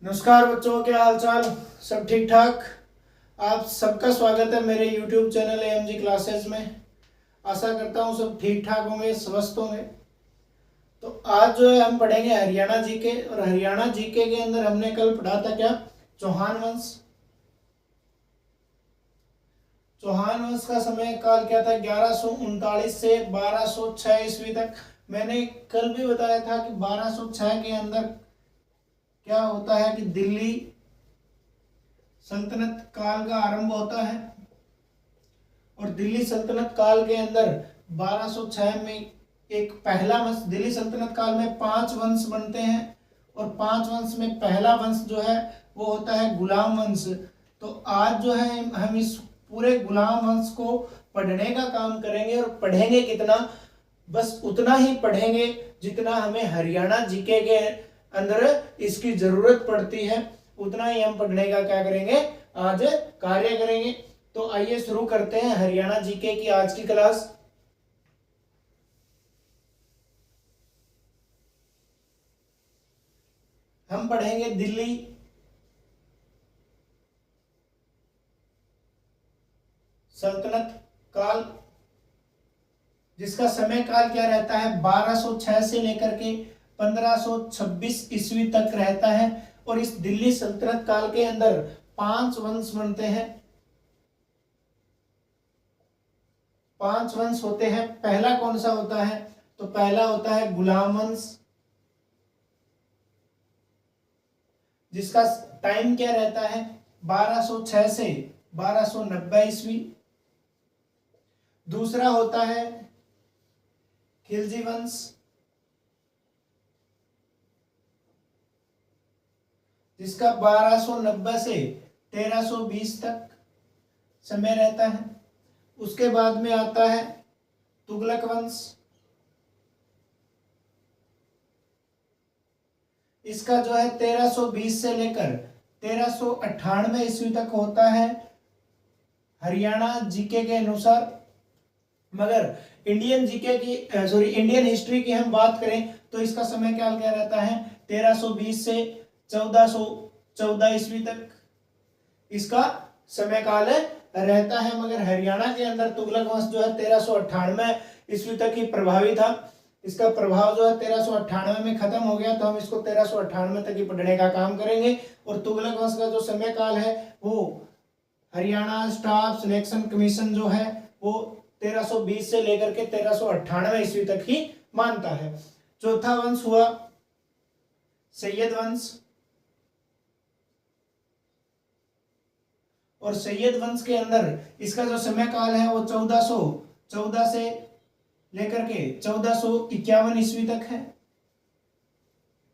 नमस्कार बच्चों, क्या हाल चाल। सब ठीक ठाक। आप सबका स्वागत है मेरे YouTube चैनल AMG क्लासेस में। आशा करता हूँ सब ठीक ठाक होंगे, स्वस्थ होंगे। तो आज जो है हम पढ़ेंगे हरियाणा जीके। और हरियाणा जीके के अंदर हमने कल पढ़ा था क्या, चौहान वंश। चौहान वंश का समय काल क्या था, 1139 से 1206 ईस्वी तक। मैंने कल भी बताया था कि 1206 के अंदर क्या होता है कि दिल्ली सल्तनत काल का आरंभ होता है। और दिल्ली सल्तनत काल के अंदर 1206 में एक पहला वंश, दिल्ली सल्तनत काल में 5 वंश बनते हैं। और 5 वंश में पहला वंश जो है वो होता है गुलाम वंश। तो आज जो है हम इस पूरे गुलाम वंश को पढ़ने का काम करेंगे। और पढ़ेंगे कितना, बस उतना ही पढ़ेंगे जितना हमें हरियाणा जीके के अंदर इसकी जरूरत पड़ती है। उतना ही हम पढ़ने का क्या करेंगे, आज कार्य करेंगे। तो आइए शुरू करते हैं हरियाणा जीके की आज की क्लास। हम पढ़ेंगे दिल्ली सल्तनत काल, जिसका समय काल क्या रहता है, 1206 से लेकर के 1526 ईस्वी तक रहता है। और इस दिल्ली सल्तनत काल के अंदर 5 वंश बनते हैं। 5 वंश होते हैं। पहला कौन सा होता है, तो पहला होता है गुलाम वंश, जिसका टाइम क्या रहता है, 1206 से 1290 ईस्वी। दूसरा होता है खिलजी वंश, जिसका 1290 से 1320 तक समय रहता है। उसके बाद में आता है तुगलक वंश, इसका जो है 1320 से लेकर 1398 ईस्वी तक होता है हरियाणा जीके के अनुसार। मगर इंडियन जीके की इंडियन हिस्ट्री की हम बात करें तो इसका समय काल क्या रहता है, 1320 से 1414 ईस्वी तक इसका समय काल रहता है। मगर हरियाणा के अंदर तुगलक वंश जो है 1398 ईस्वी तक ही प्रभावी था। इसका प्रभाव जो है 1398 में खत्म हो गया, तो हम इसको 1398 तक ही पढ़ने का काम करेंगे। और तुगलक वंश का जो समय काल है वो हरियाणा स्टाफ सिलेक्शन कमीशन जो है वो 1320 से लेकर के 1398 ईस्वी तक ही मानता है। चौथा वंश हुआ सैयद वंश। और सैयद वंश के अंदर इसका जो समय काल है वो 1414 से लेकर के 1451 ईस्वी तक है।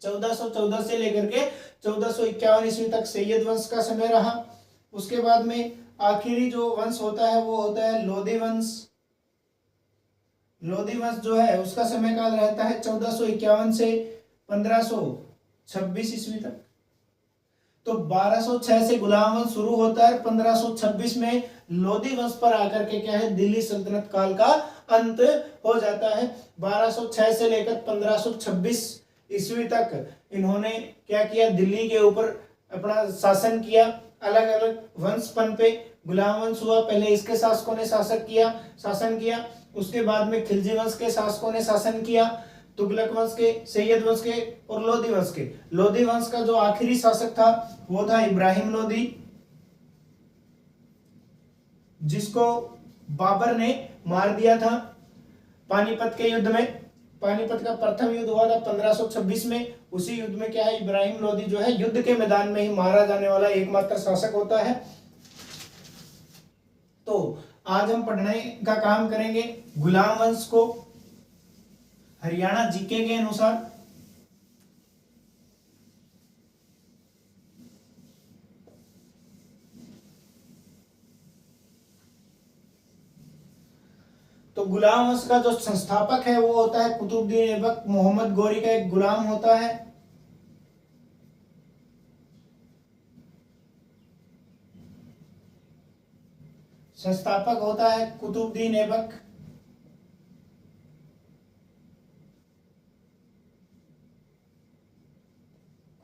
1414 से लेकर के 1451 ईस्वी तक सैयद वंश का समय रहा। उसके बाद में आखिरी जो वंश होता है वो होता है लोधी वंश। लोधी वंश जो है उसका समय काल रहता है 1451 से 1526 ईस्वी तक। तो 1206 से गुलाम वंश शुरू होता है, 1526 में लोधी वंश पर आकर के क्या है, दिल्ली सल्तनत काल का अंत हो जाता है। 1206 से लेकर 1526 ईस्वी तक इन्होंने क्या किया, दिल्ली के ऊपर अपना शासन किया। अलग अलग वंश पनपे, गुलाम वंश हुआ, पहले इसके शासकों ने शासन किया। उसके बाद में खिलजी वंश के शासकों ने शासन किया, तुगलक वंश के, सैयद वंश के और लोधी वंश के। लोधी वंश का जो आखिरी शासक था वो था इब्राहिम लोधी, जिसको बाबर ने मार दिया था पानीपत के युद्ध में। पानीपत का प्रथम युद्ध हुआ था 1526 में। उसी युद्ध में क्या है, इब्राहिम लोधी जो है युद्ध के मैदान में ही मारा जाने वाला एकमात्र शासक होता है। तो आज हम पढ़ने का काम करेंगे गुलाम वंश को हरियाणा जीके के अनुसार। तो गुलाम वंश का जो संस्थापक है वो होता है कुतुबुद्दीन ऐबक। मोहम्मद गोरी का एक गुलाम होता है। संस्थापक होता है कुतुबुद्दीन ऐबक।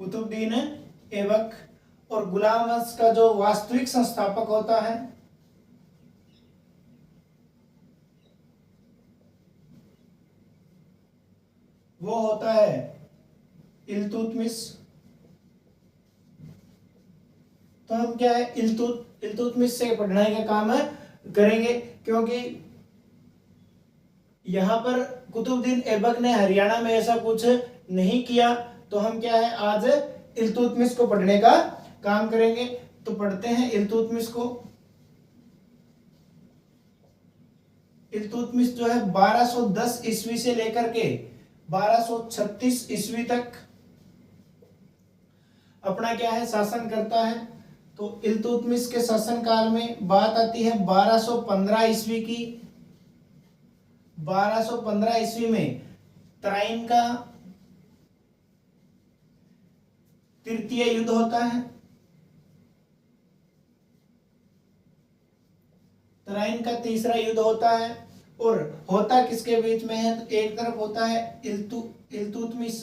कुतुबुद्दीन ऐबक। और गुलाम वंश का जो वास्तविक संस्थापक होता है वो होता है इल्तुतमिश। तो हम क्या है इल्तुतमिश से पढ़ाई का काम है करेंगे, क्योंकि यहाँ पर कुतुबुद्दीन ऐबक ने हरियाणा में ऐसा कुछ नहीं किया। तो हम क्या है आज इल्तुतमिश को पढ़ने का काम करेंगे। तो पढ़ते हैं इल्तुतमिश को। इल्तुतमिश जो है 1210 ईस्वी से लेकर के 1236 ईस्वी तक अपना क्या है शासन करता है। तो इल्तुतमिश के शासन काल में बात आती है 1215 ईस्वी की। 1215 ईस्वी में तराइन का तृतीय युद्ध होता है। तराइन का तीसरा युद्ध होता है। और होता किसके बीच में है? तो एक तरफ होता है इल्तुतमिश,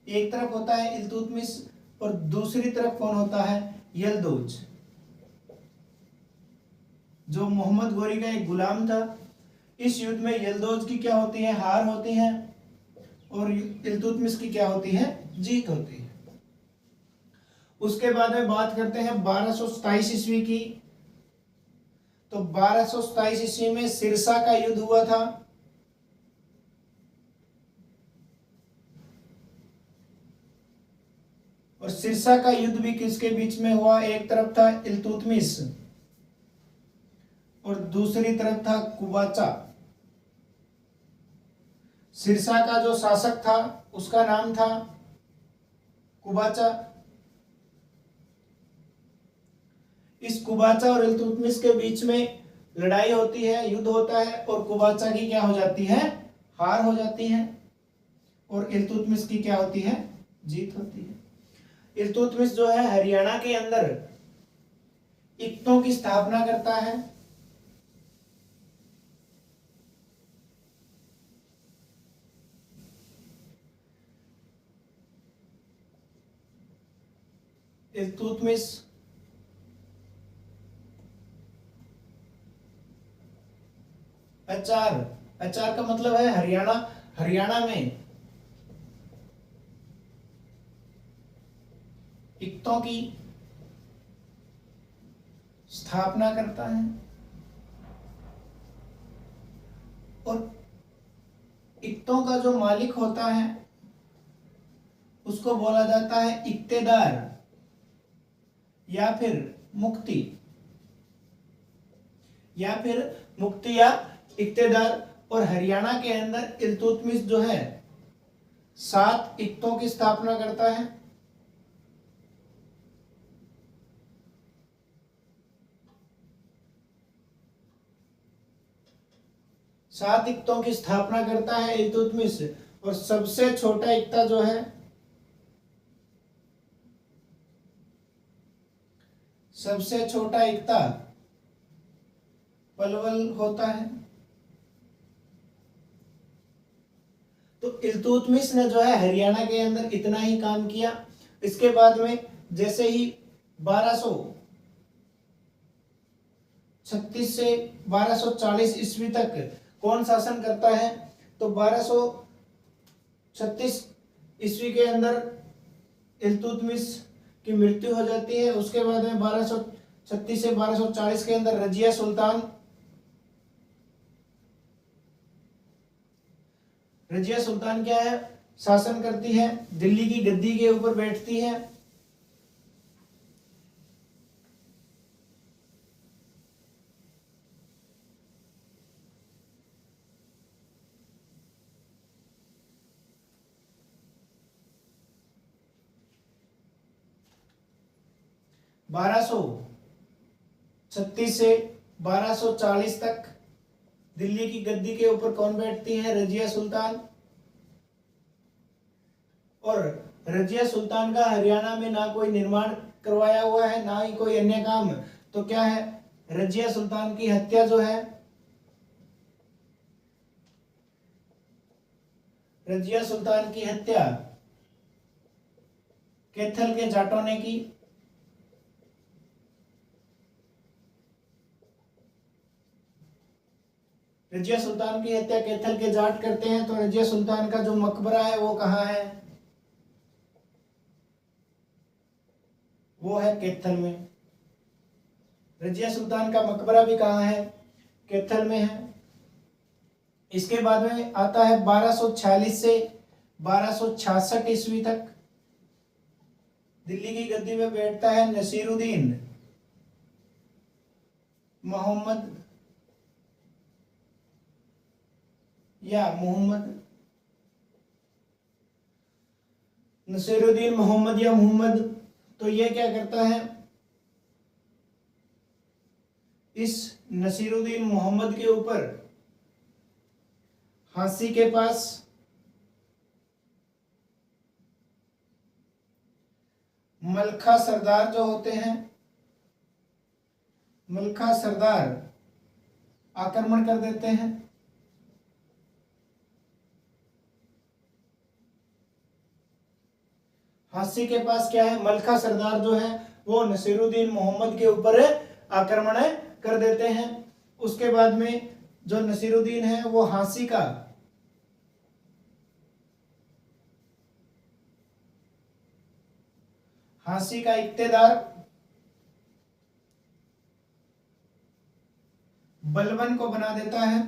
एक तरफ होता है इल्तुतमिश और दूसरी तरफ कौन होता है? यल्दौज, जो मोहम्मद गोरी का एक गुलाम था। इस युद्ध में यल्दौज की क्या होती है? हार होती है और इल्तुतमिश की क्या होती है? जीत होती है। उसके बाद में बात करते हैं 1227 ईस्वी की। तो 1227 ईस्वी में सिरसा का युद्ध हुआ था। और सिरसा का युद्ध भी किसके बीच में हुआ? एक तरफ था इल्तुतमिश और दूसरी तरफ था कुबाचा। सिरसा का जो शासक था उसका नाम था कुबाचा। इस कुबाचा और इल्तुतमिश के बीच में लड़ाई होती है, युद्ध होता है और कुबाचा की क्या हो जाती है? हार हो जाती है और इल्तुतमिश की क्या होती है? जीत होती है। इल्तुतमिश जो है हरियाणा के अंदर इक्तों की स्थापना करता है। इल्तुतमिश अचार, अचार का मतलब है हरियाणा, हरियाणा में इक्तों की स्थापना करता है। और इक्तों का जो मालिक होता है उसको बोला जाता है इक्तेदार या फिर मुक्ति, या फिर मुक्ति या इक्तेदार। और हरियाणा के अंदर इल्तुतमिश जो है 7 इक्तों की स्थापना करता है। 7 इक्तों की स्थापना करता है इल्तुतमिश। और सबसे छोटा इक्ता जो है, सबसे छोटा इक्ता पलवल होता है। तो इल्तुतमिश ने जो है हरियाणा के अंदर इतना ही काम किया। इसके बाद में जैसे ही 1236 से 1240 ईस्वी तक कौन शासन करता है? तो 1236 ईस्वी के अंदर इल्तुतमिश की मृत्यु हो जाती है। उसके बाद में 1236 से 1240 के अंदर रजिया सुल्तान, रजिया सुल्तान क्या है? शासन करती है, दिल्ली की गद्दी के ऊपर बैठती है। बारह सौ 36 से 1240 तक दिल्ली की गद्दी के ऊपर कौन बैठती है? रजिया सुल्तान। और रजिया सुल्तान का हरियाणा में ना कोई निर्माण करवाया हुआ है, ना ही कोई अन्य काम। तो क्या है? रजिया सुल्तान की हत्या जो है, रजिया सुल्तान की हत्या कैथल के जाटों ने की। रजिया सुल्तान की हत्या कैथल के जाट करते हैं, तो रजिया सुल्तान का जो मकबरा है वो कहाँ है? वो है कैथल में। रजिया सुल्तान का मकबरा भी कहाँ है? कैथल में है। इसके बाद में आता है 1246 से 1266 ईस्वी तक दिल्ली की गद्दी में बैठता है नसीरुद्दीन मोहम्मद या मोहम्मद, नसीरुद्दीन मोहम्मद या मोहम्मद। तो ये क्या करता है, इस नसीरुद्दीन मोहम्मद के ऊपर हांसी के पास मलखा सरदार जो होते हैं, मलखा सरदार आक्रमण कर देते हैं। हांसी के पास क्या है, मलखा सरदार जो है वो नसीरुद्दीन मोहम्मद के ऊपर आक्रमण कर देते हैं। उसके बाद में जो नसीरुद्दीन है वो हांसी का इक्तेदार बलबन को बना देता है।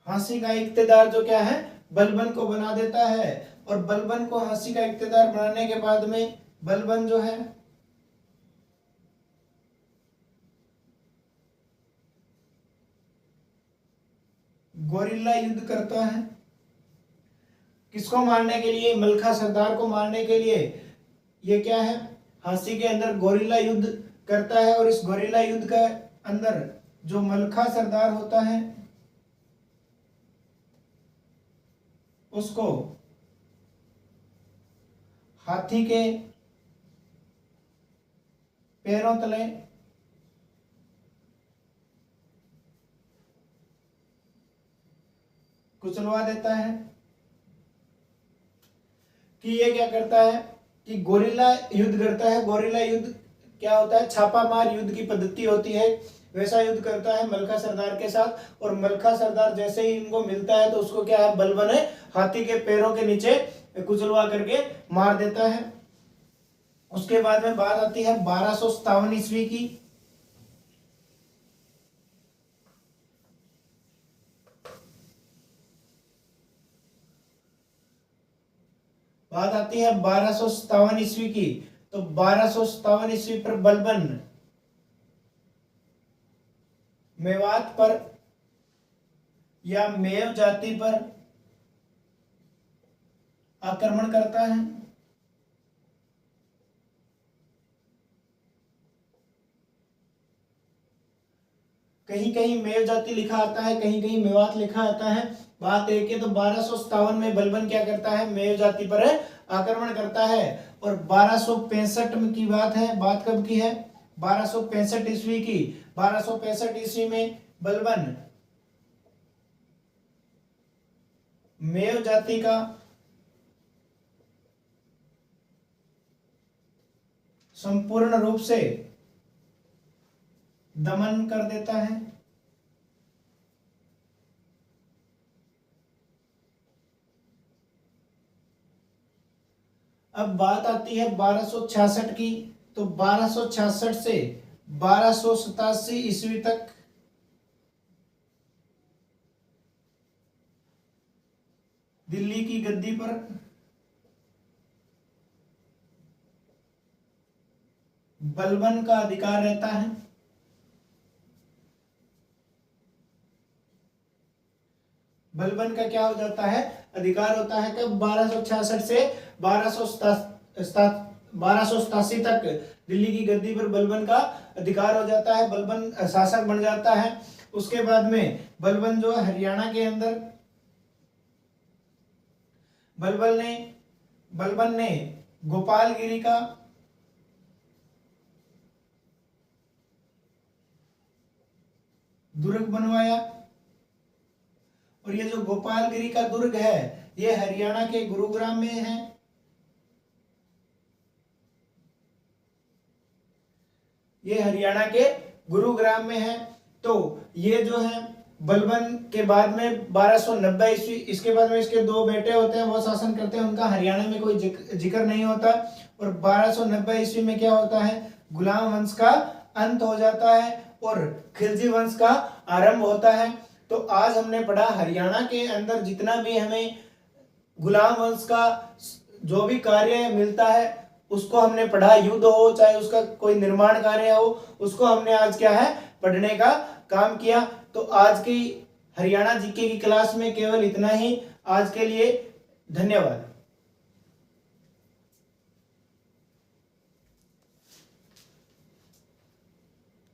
हांसी का इक्तेदार जो क्या है, बलबन को बना देता है। और बलबन को हांसी का इक्तेदार बनाने के बाद में बलबन जो है गोरिल्ला युद्ध करता है। किसको मारने के लिए? मलखा सरदार को मारने के लिए। ये क्या है, हांसी के अंदर गोरिल्ला युद्ध करता है। और इस गोरिल्ला युद्ध के अंदर जो मलखा सरदार होता है उसको हाथी के पैरों तले कुचलवा देता है। कि ये क्या करता है कि गोरिल्ला युद्ध करता है। गोरिल्ला युद्ध क्या होता है, छापा मार युद्ध की पद्धति होती है, वैसा युद्ध करता है मलखा सरदार के साथ। और मलखा सरदार जैसे ही इनको मिलता है तो उसको क्या है, बलबन है हाथी के पैरों के नीचे कुचलवा करके मार देता है। उसके बाद में बात आती है 1257 ईस्वी की। बात आती है 1257 ईस्वी की। तो 1257 ईस्वी पर बलबन मेवात पर या मेव जाति पर आक्रमण करता है। कहीं कहीं मेव जाति लिखा आता है, कहीं कहीं मेवात लिखा आता है। बात एक है, तो 1257 में बलबन क्या करता है, मेव जाति पर आक्रमण करता है। और 1265 की बात है, बात कब की है, 1265 ईस्वी की। 1265 ईस्वी में बलबन मेव जाति का संपूर्ण रूप से दमन कर देता है। अब बात आती है 1266 की। तो 1266 से 1287 ईस्वी तक दिल्ली की गद्दी पर बलबन का अधिकार रहता है। बलबन का क्या हो जाता है, अधिकार होता है। कब, 1266 से 1287 तक दिल्ली की गद्दी पर बलबन का अधिकार हो जाता है, बलबन शासक बन जाता है। उसके बाद में बलबन जो है हरियाणा के अंदर बलबन ने गोपालगिरी का दुर्ग बनवाया। और ये जो गोपालगिरी का दुर्ग है ये हरियाणा के गुरुग्राम में है। ये हरियाणा के गुरुग्राम में है। तो ये जो है बलबन के बाद में 1290 ईस्वी, इसके बाद में इसके दो बेटे होते हैं वो शासन करते हैं, उनका हरियाणा में कोई जिक्र नहीं होता। और 1290 ईस्वी में क्या होता है, गुलाम वंश का अंत हो जाता है और खिलजी वंश का आरंभ होता है। तो आज हमने पढ़ा हरियाणा के अंदर जितना भी हमें गुलाम वंश का जो भी कार्य मिलता है उसको हमने पढ़ा, युद्ध हो चाहे उसका कोई निर्माण कार्य हो, उसको हमने आज क्या है पढ़ने का काम किया। तो आज की हरियाणा जीके की क्लास में केवल इतना ही। आज के लिए धन्यवाद।